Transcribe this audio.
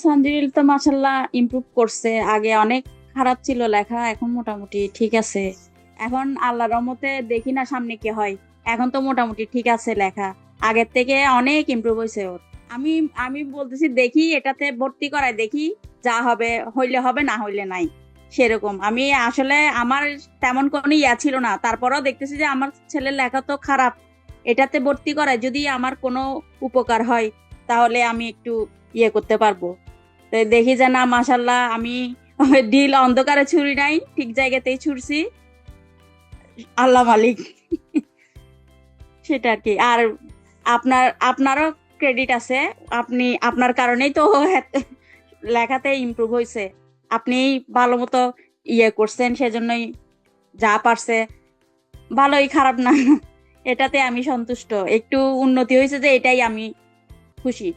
সানজিল তো মাশাল্লাহ ইমপ্রুভ করছে। আগে অনেক খারাপ ছিল লেখা, এখন মোটামুটি ঠিক আছে। এখন আল্লাহর রহমতে দেখি না সামনে কি হয়। এখন তো মোটামুটি ঠিক আছে লেখা, আগের থেকে অনেক ইমপ্রুভ হয়েছে ওর। আমি আমি বলতেছি দেখি এটাতে ভর্তি করায়, দেখি যা হবে, হইলে হবে, না হইলে নাই। সেরকম আমি আসলে আমার তেমন কোনো ইয়া ছিল না, তারপরেও দেখতেছি যে আমার ছেলের লেখা তো খারাপ, এটাতে ভর্তি করায় যদি আমার কোনো উপকার হয় তাহলে আমি একটু ইয়ে করতে পারবো। তো দেখি যে না, মাশাল্লাহ আমি ডিল অন্ধকারে ছুরি নাই, ঠিক জায়গাতেই ছুড়ছি। আল্লাহ মালিক। সেটা আর কি। আর আপনারও ক্রেডিট আছে। আপনার কারণেই তো লেখাতে ইমপ্রুভ হয়েছে। আপনি ভালো মতো ইয়ে করছেন, সেজন্যই যা পারছে ভালোই, খারাপ না। এটাতে আমি সন্তুষ্ট, একটু উন্নতি হয়েছে যে এটাই আমি খুশি।